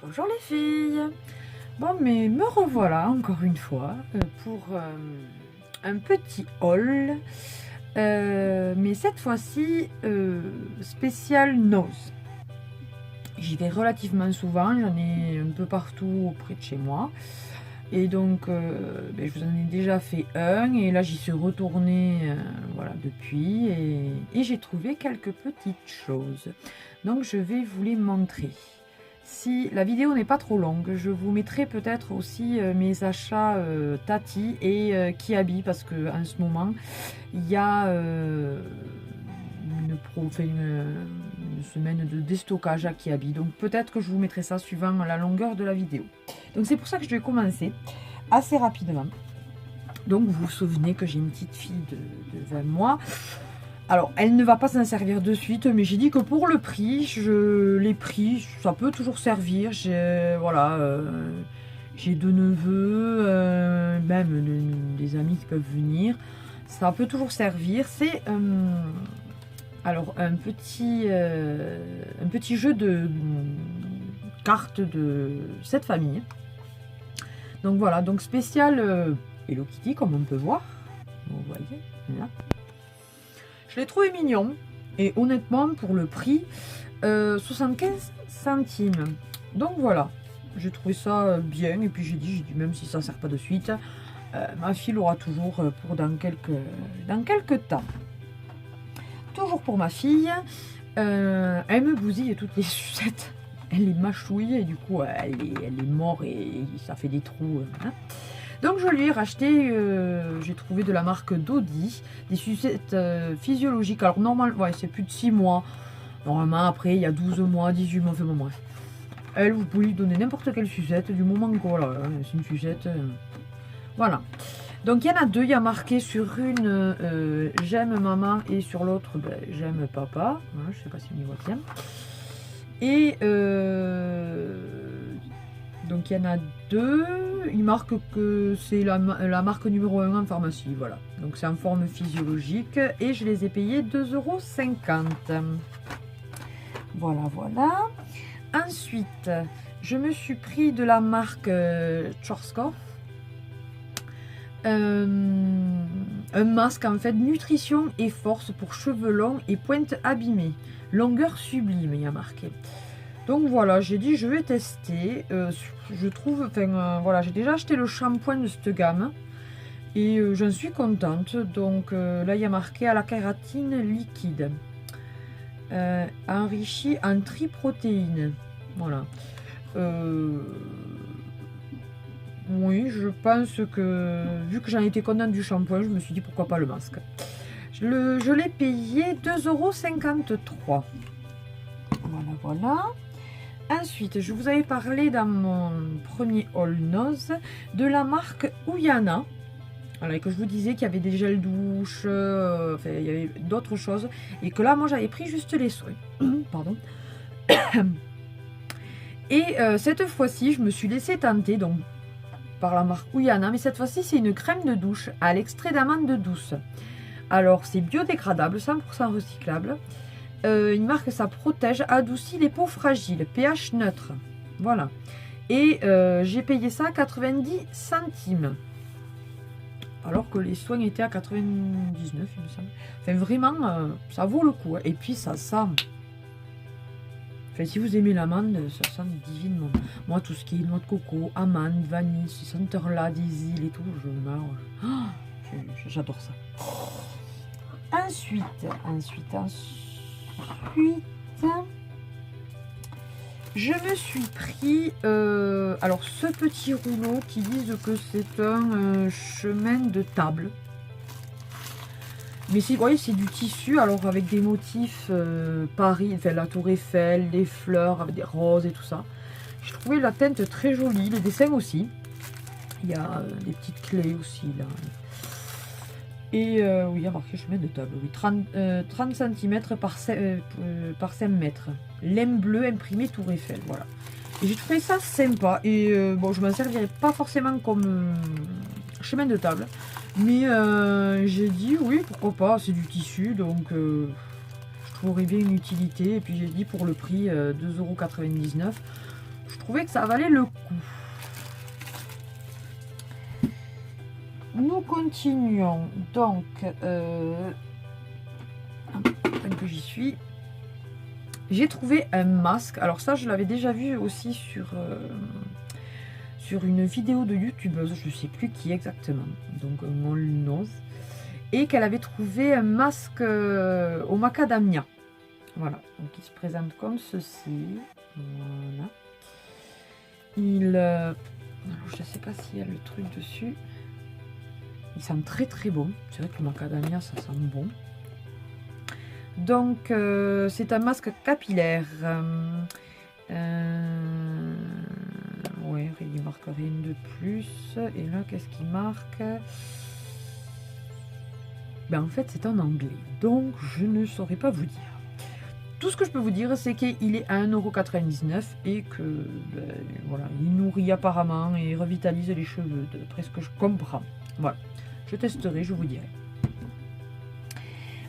Bonjour les filles. Bon, mais me revoilà encore une fois pour un petit haul, mais cette fois-ci spécial nose. J'y vais relativement souvent, j'en ai un peu partout près de chez moi. Et donc, je vous en ai déjà fait un, et là j'y suis retournée voilà, depuis, et j'ai trouvé quelques petites choses. Donc je vais vous les montrer. Si la vidéo n'est pas trop longue, je vous mettrai peut-être aussi mes achats Tati et Kiabi, parce que en ce moment il y a une semaine de déstockage à Kiabi. Donc peut-être que je vous mettrai ça suivant la longueur de la vidéo. Donc c'est pour ça que je vais commencer assez rapidement. Donc vous vous souvenez que j'ai une petite fille de 20 mois. Alors, elle ne va pas s'en servir de suite, mais j'ai dit que pour le prix, les prix, ça peut toujours servir. Voilà, j'ai deux neveux, même des amis qui peuvent venir. Ça peut toujours servir. C'est alors un petit jeu de cartes de cette famille. Donc voilà, donc spécial Hello Kitty, comme on peut voir. Vous voyez, là. Je l'ai trouvé mignon, et honnêtement pour le prix 75 centimes. Donc voilà, j'ai trouvé ça bien, et puis j'ai dit même si ça ne sert pas de suite, ma fille l'aura toujours pour dans quelques temps. Toujours pour ma fille, elle me bousille toutes les sucettes, elle les mâchouille, et du coup elle est morte et ça fait des trous. Hein. Donc je lui ai racheté, j'ai trouvé de la marque Dodi, des sucettes physiologiques. Alors normalement, ouais, c'est plus de 6 mois. Normalement après il y a 12 mois, 18 mois, enfin bon bref. Elle, vous pouvez lui donner n'importe quelle sucette, du moment que voilà, c'est une sucette. Voilà. Donc il y en a deux, il y a marqué sur une j'aime maman, et sur l'autre j'aime papa. Voilà, je sais pas si on y voit bien. Et donc il y en a deux, il marque que c'est la marque numéro 1 en pharmacie, voilà. Donc c'est en forme physiologique, et je les ai payés 2,50 €. Voilà, voilà. Ensuite, je me suis pris de la marque Schwarzkopf. Un masque en fait nutrition et force pour cheveux longs et pointe abîmée. Longueur sublime, il y a marqué. Donc voilà, j'ai dit je vais tester. Je trouve, voilà, j'ai déjà acheté le shampoing de cette gamme, et j'en suis contente. Donc là il y a marqué à la kératine liquide, enrichi en triprotéines. Voilà. Oui, je pense que vu que j'en étais contente du shampoing, je me suis dit pourquoi pas le masque. Je l'ai payé 2,53 €. Voilà, voilà. Ensuite, je vous avais parlé dans mon premier haul nose de la marque Uyana. Voilà, et que je vous disais qu'il y avait des gels douche, enfin, il y avait d'autres choses. Et que là, moi, j'avais pris juste les soins. Pardon. Et cette fois-ci, je me suis laissée tenter donc, par la marque Uyana. Mais cette fois-ci, c'est une crème de douche à l'extrait d'amande douce. Alors, c'est biodégradable, 100% recyclable. Il marque ça protège, adoucit les peaux fragiles, pH neutre. Voilà. Et j'ai payé ça à 90 centimes. Alors que les soins étaient à 99, il me semble. Enfin, vraiment, ça vaut le coup. Et puis, ça sent. Enfin, si vous aimez l'amande, ça sent divinement. Moi, tout ce qui est noix de coco, amande, vanille, ces senteurs-là, des îles et tout, je meurs. Oh, j'adore ça. Ensuite, je me suis pris alors ce petit rouleau qui disent que c'est un chemin de table, mais vous voyez, c'est du tissu, alors avec des motifs Paris, enfin la tour Eiffel, des fleurs avec des roses et tout ça. J'ai trouvé la teinte très jolie, les dessins aussi, il y a des petites clés aussi là. Et oui, il y a marqué chemin de table, oui, 30 cm par 5 mètres. Laine bleue imprimée Tour Eiffel, voilà. Et j'ai trouvé ça sympa, et bon, je m'en servirai pas forcément comme chemin de table, mais j'ai dit oui, pourquoi pas, c'est du tissu, donc je trouverais bien une utilité. Et puis j'ai dit pour le prix 2,99 €, je trouvais que ça valait le coup. Nous continuons. Donc, tant que j'y suis, j'ai trouvé un masque. Alors ça, je l'avais déjà vu aussi sur une vidéo de youtubeuse, je ne sais plus qui exactement, donc mon nose, et qu'elle avait trouvé un masque au macadamia. Voilà, donc il se présente comme ceci. Voilà. Alors, je ne sais pas s'il y a le truc dessus. Il sent très très bon. C'est vrai que le macadamia, ça sent bon. Donc, c'est un masque capillaire. Ouais, il marque rien de plus. Et là, qu'est-ce qu'il marque? Ben, en fait, c'est en anglais. Donc, je ne saurais pas vous dire. Tout ce que je peux vous dire, c'est qu'il est à 1,99 € et que, ben, voilà, il nourrit apparemment et revitalise les cheveux, d'après ce que je comprends. Voilà, je testerai, je vous dirai.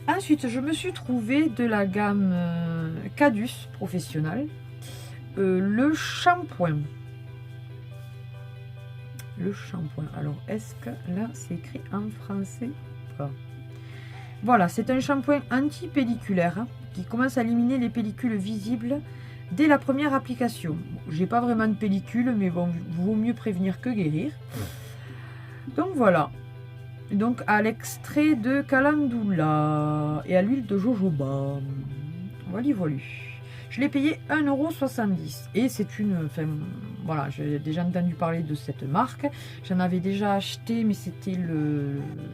Ensuite, je me suis trouvé de la gamme Cadus Professionnel, le shampoing. Le shampoing. Alors, est-ce que là, c'est écrit en français ou pas? Voilà, c'est un shampoing anti-pelliculaire qui commence à éliminer les pellicules visibles dès la première application. Bon, j'ai pas vraiment de pellicule, mais bon, vaut mieux prévenir que guérir. Donc voilà. Donc à l'extrait de calendula et à l'huile de jojoba. Voilà, voilà. Je l'ai payé 1,70 € et c'est une... Enfin, voilà, j'ai déjà entendu parler de cette marque. J'en avais déjà acheté, mais c'était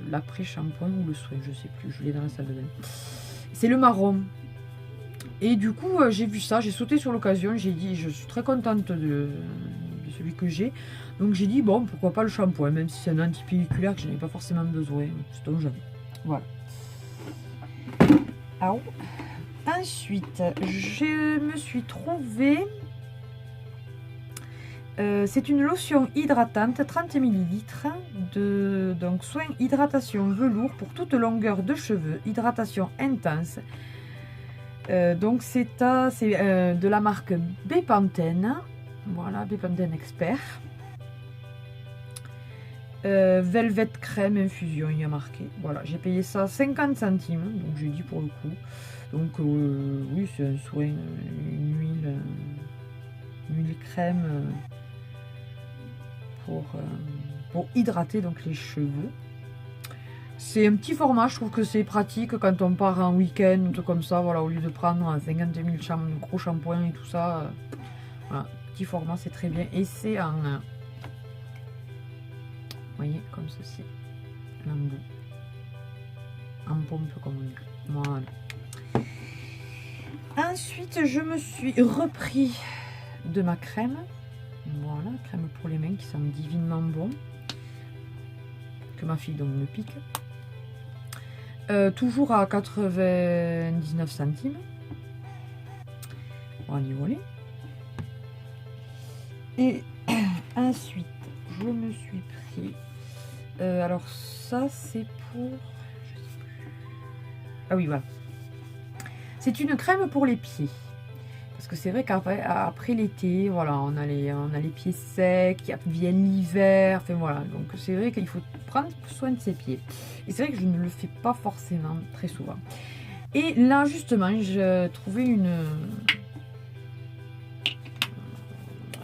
l'après-shampoing ou le soin, je sais plus. Je l'ai dans la salle de bain. C'est le marron. Et du coup, j'ai vu ça, j'ai sauté sur l'occasion. J'ai dit, je suis très contente de celui que j'ai. Donc j'ai dit, bon, pourquoi pas le shampoing, même si c'est un antipelliculaire que je n'ai pas forcément besoin. C'est donc jamais. Voilà. Ah, ensuite, je me suis trouvée... c'est une lotion hydratante, 30 ml, donc soin hydratation velours pour toute longueur de cheveux, hydratation intense. Donc c'est de la marque Bepanthen, voilà, Bepanthen Expert. Velvet crème infusion, il y a marqué. Voilà, j'ai payé ça 50 centimes, donc j'ai dit pour le coup. Donc oui, c'est un soin, une huile crème pour hydrater donc les cheveux. C'est un petit format, je trouve que c'est pratique quand on part en week-end ou tout comme ça, voilà, au lieu de prendre 50 000 gros shampoing et tout ça. Voilà, petit format, c'est très bien. Et c'est en... vous voyez, comme ceci. L'embout. En pompe, comme on dit. Voilà. Ensuite, je me suis repris de ma crème. Voilà, crème pour les mains qui sent divinement bon. Que ma fille donc me pique. Toujours à 99 centimes. Voilà, voilà. Et ensuite, je me suis pris... alors ça, c'est pour... je sais plus. Ah oui, voilà. C'est une crème pour les pieds. Parce que c'est vrai qu'après l'été, voilà, on a les pieds secs, il vient l'hiver, enfin voilà. Donc c'est vrai qu'il faut prendre soin de ses pieds. Et c'est vrai que je ne le fais pas forcément très souvent. Et là, justement, j'ai trouvé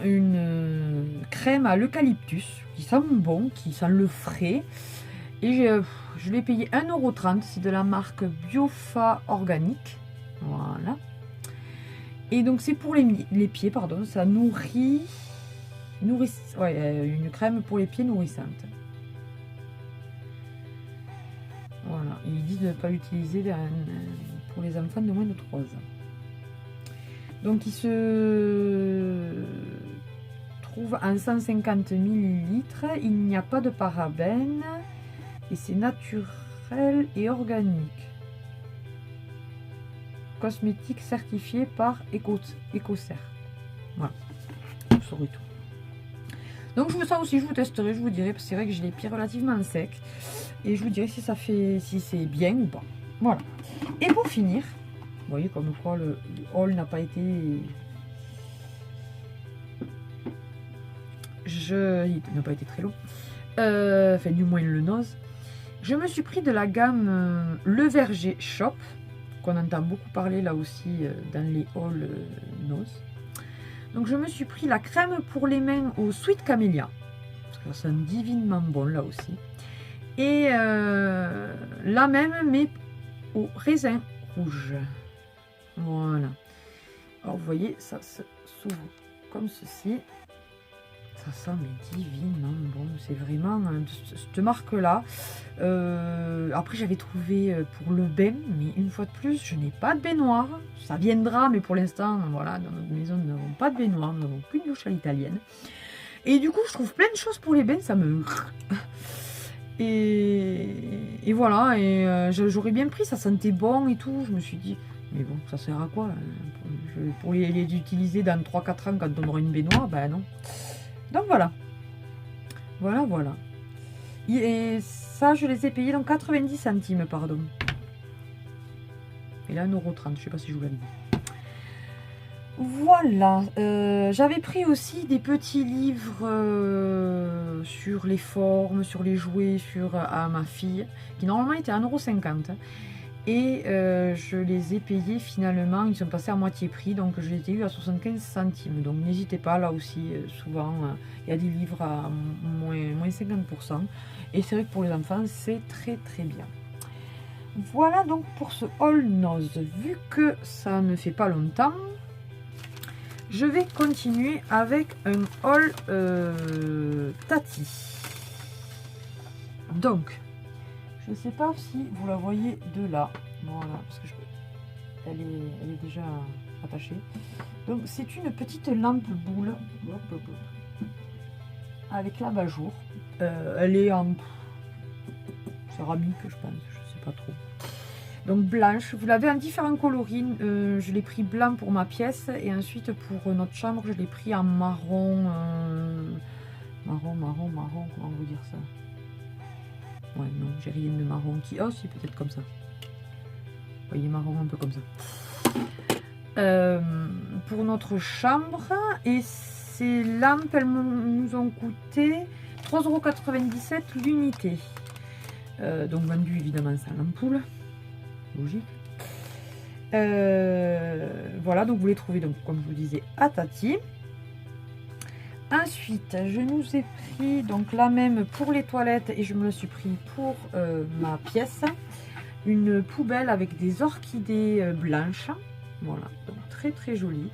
une crème à l'eucalyptus qui sent bon, qui sent le frais. Et je l'ai payé 1,30 €. C'est de la marque Biofa Organique. Voilà. Et donc c'est pour les pieds, pardon, ça nourrit, ouais, une crème pour les pieds nourrissante. Voilà, et il dit de ne pas l'utiliser pour les enfants de moins de 3 ans. Donc il se trouve en 150 ml, il n'y a pas de parabènes et c'est naturel et organique. Cosmétique certifié par EcoCert. Voilà, vous saurez tout. Donc je veux ça aussi, je vous testerai, je vous dirai, parce que c'est vrai que j'ai les pieds relativement secs. Et je vous dirai si c'est bien ou pas. Voilà. Et pour finir, vous voyez comme quoi le haul n'a pas été il n'a pas été très long, enfin du moins le nose. Je me suis pris de la gamme Le Verger Shop, qu'on entend beaucoup parler là aussi dans les hauls nose. Donc je me suis pris la crème pour les mains au Sweet Camellia, parce que ça sent divinement bon là aussi. Et la même mais au raisin rouge. Voilà. Alors vous voyez, ça s'ouvre comme ceci. Ça sent mais divinement bon. C'est vraiment cette marque-là. Après, j'avais trouvé pour le bain, mais une fois de plus, je n'ai pas de baignoire. Ça viendra, mais pour l'instant, voilà, dans notre maison, nous n'avons pas de baignoire. Nous n'avons qu'une douche à l'italienne. Et du coup, je trouve plein de choses pour les bains. Ça me... Et voilà. Et j'aurais bien pris. Ça sentait bon et tout. Je me suis dit... Mais bon, ça sert à quoi là, pour les utiliser dans 3-4 ans quand on aura une baignoire? Ben non. Donc voilà. Voilà. Et ça, je les ai payés dans 90 centimes, pardon. Et là, 1,30 €. Je sais pas si je vous l'avais dit. Voilà. J'avais pris aussi des petits livres sur les formes, sur les jouets, à ma fille, qui normalement étaient à 1,50 €. Et je les ai payés finalement, ils sont passés à moitié prix, donc je les ai eu à 75 centimes. Donc n'hésitez pas, là aussi, souvent, il y a des livres à moins 50%. Et c'est vrai que pour les enfants, c'est très très bien. Voilà donc pour ce haul nose. Vu que ça ne fait pas longtemps, je vais continuer avec un haul Tati. Donc, je ne sais pas si vous la voyez de là. Voilà, parce que elle est déjà attachée. Donc, c'est une petite lampe boule avec l'abat-jour. Elle est en céramique, je pense. Je sais pas trop. Donc, blanche. Vous l'avez en différents coloris. Je l'ai pris blanc pour ma pièce. Et ensuite, pour notre chambre, je l'ai pris en marron. Marron. Comment vous dire ça? Ouais, non, j'ai rien de marron qui... Oh, si, peut-être comme ça. Vous voyez, marron un peu comme ça. Pour notre chambre. Et ces lampes, elles nous ont coûté 3,97 € l'unité. Donc, vendu évidemment sans l'ampoule. Logique. Voilà, donc vous les trouvez, donc, comme je vous disais, à Tati. Ensuite, je nous ai pris donc la même pour les toilettes et je me le suis pris pour ma pièce. Une poubelle avec des orchidées blanches. Voilà, donc très très jolie.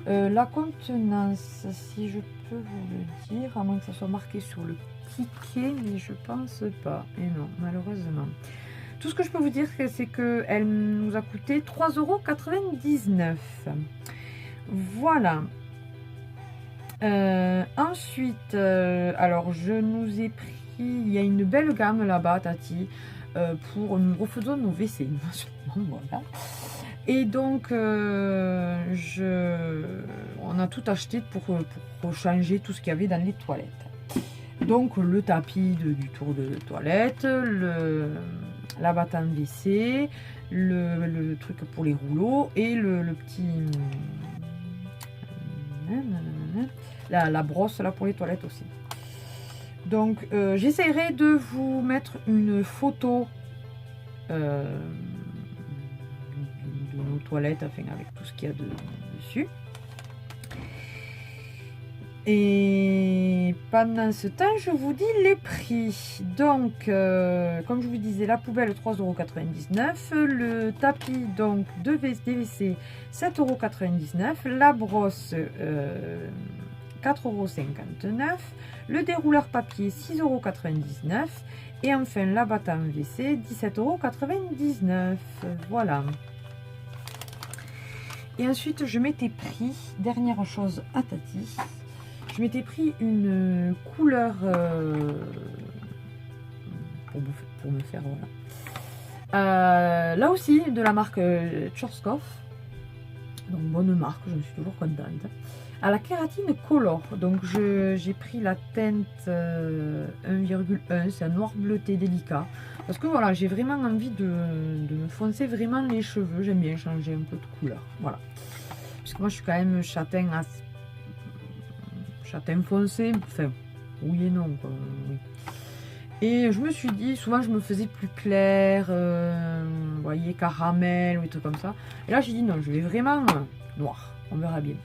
La contenance, si je peux vous le dire, à moins que ça soit marqué sur le ticket, mais je pense pas. Et non, malheureusement. Tout ce que je peux vous dire, c'est qu'elle nous a coûté 3,99 €. Voilà. Ensuite, alors je nous ai pris, il y a une belle gamme là-bas, Tati, pour nous refaisons nos WC. Voilà. Et donc, on a tout acheté pour changer tout ce qu'il y avait dans les toilettes. Donc, le tapis du tour de toilette, la batte en WC, le truc pour les rouleaux et le petit... La brosse là pour les toilettes aussi. Donc j'essaierai de vous mettre une photo de nos toilettes, enfin avec tout ce qu'il y a dessus. Et pendant ce temps, je vous dis les prix. Donc, comme je vous disais, la poubelle 3,99 €, le tapis donc de DVC 7,99 €, la brosse 4,59 €, le dérouleur papier 6,99 € et enfin la batte en WC 17,99 €. Voilà. Et ensuite, je m'étais pris, dernière chose à Tati, je m'étais pris une couleur pour me faire, voilà. Là aussi, de la marque Schwarzkopf. Donc, bonne marque, je suis toujours contente. À la kératine Color. Donc, j'ai pris la teinte 1,1. C'est un noir bleuté délicat. Parce que voilà, j'ai vraiment envie de me foncer vraiment les cheveux. J'aime bien changer un peu de couleur. Voilà. Parce que moi, je suis quand même châtain châtain foncé, enfin, oui et non, quoi, oui. Et je me suis dit, souvent je me faisais plus clair, vous voyez, caramel ou des trucs comme ça. Et là j'ai dit non, je vais vraiment noir, on verra bien.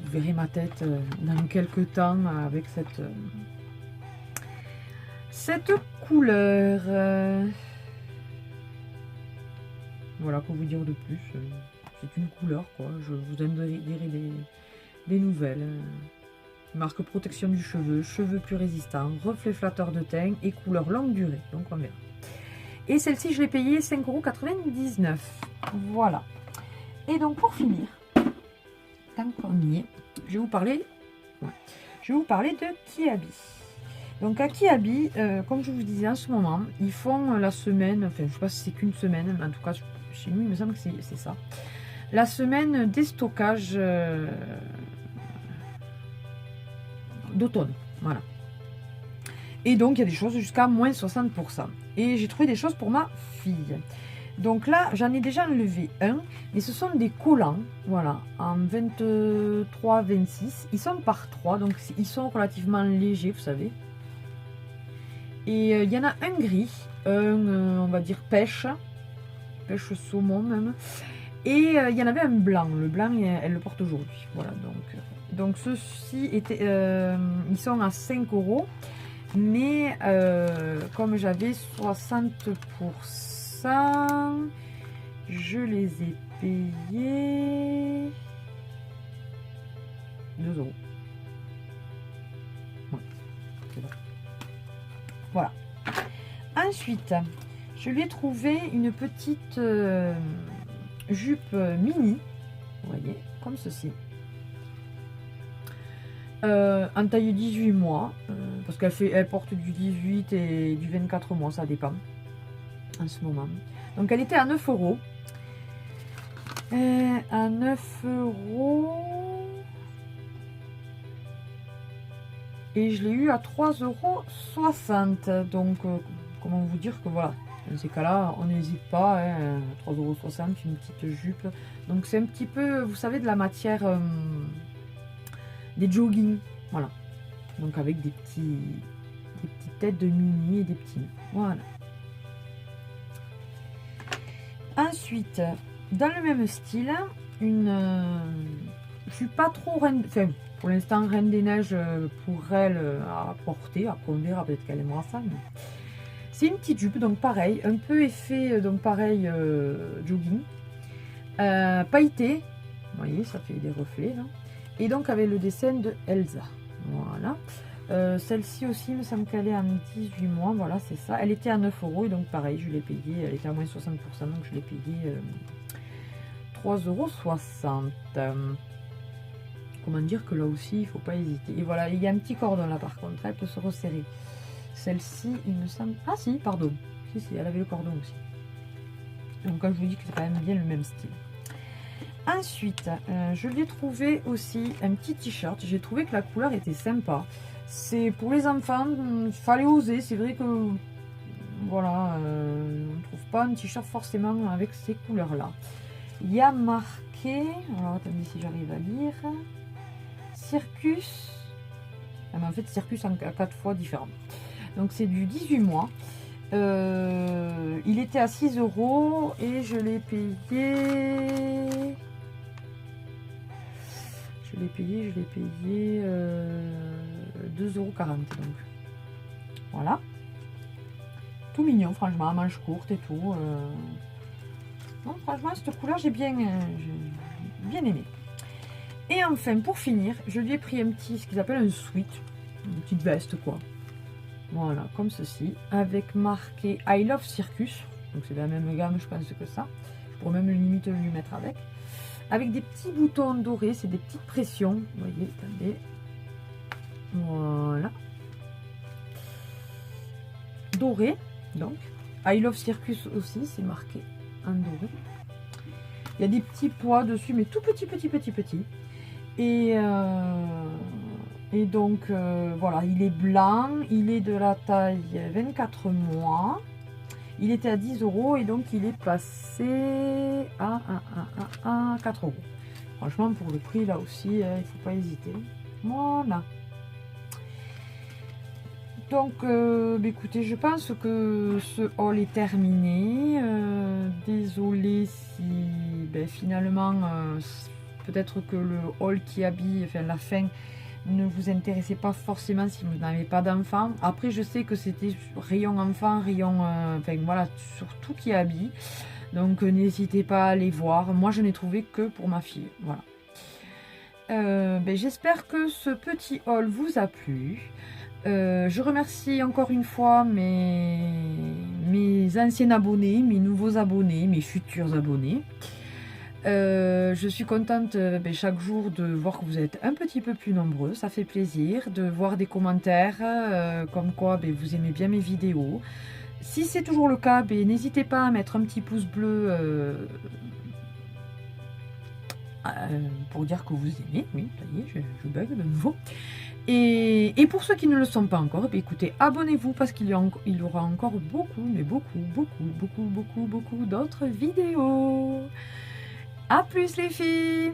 Vous verrez ma tête dans quelques temps avec cette couleur. Voilà, pour vous dire de plus, c'est une couleur quoi, je vous en dirai des nouvelles. Marque protection du cheveu, cheveux plus résistants, reflet flatteur de teint et couleur longue durée. Donc on verra. Et celle-ci, je l'ai payée 5,99 €. Voilà. Et donc pour finir, tant qu'on y est, je vais vous parler de Kiabi. Donc à Kiabi, comme je vous disais en ce moment, ils font la semaine, enfin je ne sais pas si c'est qu'une semaine, mais en tout cas chez nous il me semble que c'est ça. La semaine des stockages d'automne, voilà. Et donc il y a des choses jusqu'à moins 60%. Et j'ai trouvé des choses pour ma fille. Donc là j'en ai déjà enlevé un, mais ce sont des collants, voilà, en 23-26. Ils sont par 3, donc ils sont relativement légers, vous savez. Et il y en a un gris, on va dire pêche saumon même. Et il y en avait un blanc. Le blanc, elle le porte aujourd'hui. Voilà, donc ceux-ci étaient, ils sont à 5 €. Mais comme j'avais 60%, je les ai payés 2 €. Ouais, c'est bon. Voilà. Ensuite, je lui ai trouvé une petite jupe mini, vous voyez, comme ceci. En taille 18 mois, parce elle porte du 18 et du 24 mois, ça dépend en ce moment. Donc elle était à 9 €. À 9 €. Et je l'ai eu à 3,60 €. Donc comment vous dire que voilà, dans ces cas-là, on n'hésite pas, hein, 3,60 €, une petite jupe. Donc c'est un petit peu, vous savez, de la matière des jogging, voilà. Donc avec des petites têtes de mini et des petits. Voilà. Ensuite, dans le même style, je suis pas trop reine, enfin pour l'instant reine des neiges pour elle à porter. Après on verra, peut-être qu'elle aimera ça. Mais... c'est une petite jupe, donc pareil, un peu effet, donc pareil jogging, pailleté. Vous voyez, ça fait des reflets là. Et donc avec le dessin de Elsa. Voilà. Celle-ci aussi, il me semble qu'elle est en 18 mois. Voilà, c'est ça. Elle était à 9 € et donc pareil, je l'ai payée. Elle était à moins 60%, donc je l'ai payée 3,60 €. Comment dire que là aussi, il ne faut pas hésiter. Et voilà, il y a un petit cordon là par contre, elle peut se resserrer. Celle-ci, il me semble... ah si, pardon. Si, elle avait le cordon aussi. Donc comme je vous dis que c'est quand même bien le même style. Ensuite, je lui ai trouvé aussi un petit t-shirt. J'ai trouvé que la couleur était sympa. C'est pour les enfants, il fallait oser. C'est vrai que, voilà, on ne trouve pas un t-shirt forcément avec ces couleurs-là. Il y a marqué, alors attendez si j'arrive à lire, Circus. Ah, mais en fait, Circus en 4 fois différent. Donc c'est du 18 mois. Il était à 6 € et je l'ai payé... Je l'ai payé 2,40 €. Donc voilà. Tout mignon, franchement, à manches courtes et tout. Non, franchement, cette couleur, j'ai bien aimé. Et enfin, pour finir, je lui ai pris ce qu'ils appellent un sweat. Une petite veste, quoi. Voilà, comme ceci. Avec marqué I Love Circus. Donc c'est la même gamme, je pense que ça. Je pourrais même limite lui mettre avec. Avec des petits boutons dorés, c'est des petites pressions. Vous voyez, attendez. Voilà. Doré, donc. I Love Circus aussi, c'est marqué en doré. Il y a des petits pois dessus, mais tout petits. Et donc, voilà, il est blanc. Il est de la taille 24 mois. Il était à 10 € et donc il est passé à 4 €. Franchement, pour le prix, là aussi, il ne faut pas hésiter. Voilà. Donc, écoutez, je pense que ce haul est terminé. Désolée si finalement, peut-être que le haul qui habille, enfin la fin, ne vous intéressait pas forcément si vous n'avez pas d'enfant. Après, je sais que c'était rayon enfant, rayon, enfin voilà, sur tout qui habille. Donc, n'hésitez pas à aller voir. Moi, je n'ai trouvé que pour ma fille. Voilà. J'espère que ce petit haul vous a plu. Je remercie encore une fois mes anciens abonnés, mes nouveaux abonnés, mes futurs abonnés. Je suis contente chaque jour de voir que vous êtes un petit peu plus nombreux, ça fait plaisir, de voir des commentaires comme quoi vous aimez bien mes vidéos. Si c'est toujours le cas, n'hésitez pas à mettre un petit pouce bleu pour dire que vous aimez. Oui, ça y est, je bug de nouveau. Et pour ceux qui ne le sont pas encore, écoutez, abonnez-vous parce qu'il y aura encore beaucoup, mais beaucoup d'autres vidéos. À plus les filles!